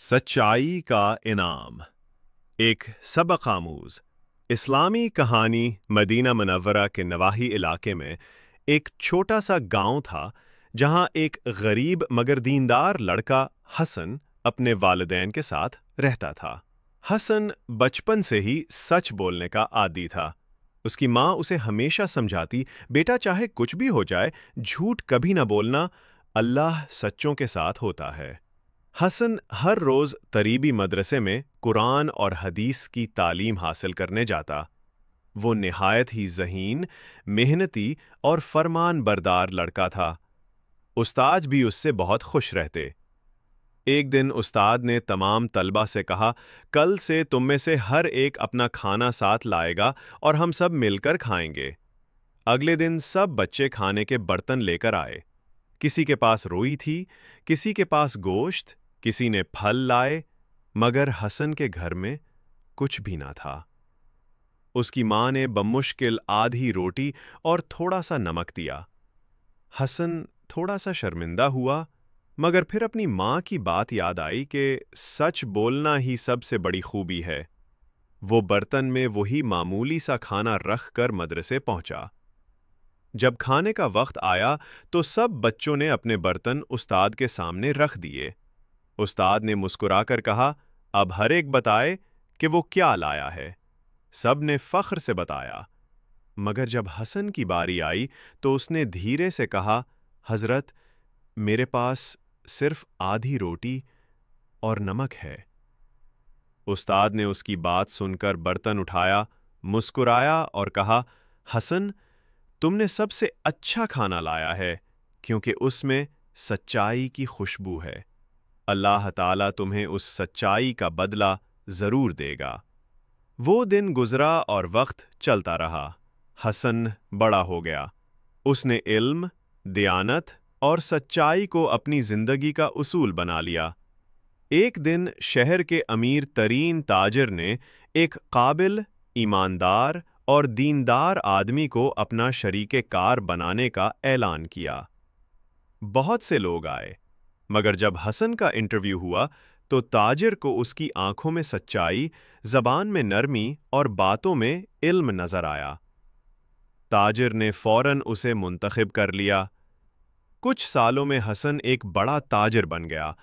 सच्चाई का इनाम। एक सबक आमूज इस्लामी कहानी मदीना मुनव्वरा के नवाही इलाके में एक छोटा सा गांव था जहां एक गरीब मगर दीनदार लड़का हसन अपने वालिदैन के साथ रहता था। हसन बचपन से ही सच बोलने का आदी था। उसकी माँ उसे हमेशा समझाती, बेटा चाहे कुछ भी हो जाए, झूठ कभी न बोलना, अल्लाह सच्चों के साथ होता है। हसन हर रोज़ तरीबी मदरसे में कुरान और हदीस की तालीम हासिल करने जाता। वो निहायत ही ज़हीन, मेहनती और फरमान बरदार लड़का था। उस्ताद भी उससे बहुत खुश रहते। एक दिन उस्ताद ने तमाम तलबा से कहा, कल से तुम में से हर एक अपना खाना साथ लाएगा और हम सब मिलकर खाएंगे। अगले दिन सब बच्चे खाने के बर्तन लेकर आए। किसी के पास रोई थी, किसी के पास गोश्त, किसी ने फल लाए, मगर हसन के घर में कुछ भी ना था। उसकी माँ ने बमुश्किल आधी रोटी और थोड़ा सा नमक दिया। हसन थोड़ा सा शर्मिंदा हुआ, मगर फिर अपनी माँ की बात याद आई कि सच बोलना ही सबसे बड़ी खूबी है। वो बर्तन में वही मामूली सा खाना रख कर मदरसे पहुंचा। जब खाने का वक्त आया तो सब बच्चों ने अपने बर्तन उस्ताद के सामने रख दिए। उस्ताद ने मुस्कुराकर कहा, अब हर एक बताए कि वो क्या लाया है। सब ने फख्र से बताया, मगर जब हसन की बारी आई तो उसने धीरे से कहा, हजरत, मेरे पास सिर्फ आधी रोटी और नमक है। उस्ताद ने उसकी बात सुनकर बर्तन उठाया, मुस्कुराया और कहा, हसन, तुमने सबसे अच्छा खाना लाया है, क्योंकि उसमें सच्चाई की खुशबू है। अल्लाह ताला तुम्हें उस सच्चाई का बदला ज़रूर देगा। वो दिन गुज़रा और वक्त चलता रहा। हसन बड़ा हो गया। उसने इल्म, दियानत और सच्चाई को अपनी ज़िंदगी का उसूल बना लिया। एक दिन शहर के अमीर तरीन ताजिर ने एक काबिल, ईमानदार और दीनदार आदमी को अपना शरीके कार बनाने का ऐलान किया। बहुत से लोग आए, मगर जब हसन का इंटरव्यू हुआ तो ताजिर को उसकी आंखों में सच्चाई, ज़बान में नरमी और बातों में इल्म नजर आया। ताजिर ने फौरन उसे मुंतखब कर लिया। कुछ सालों में हसन एक बड़ा ताजिर बन गया,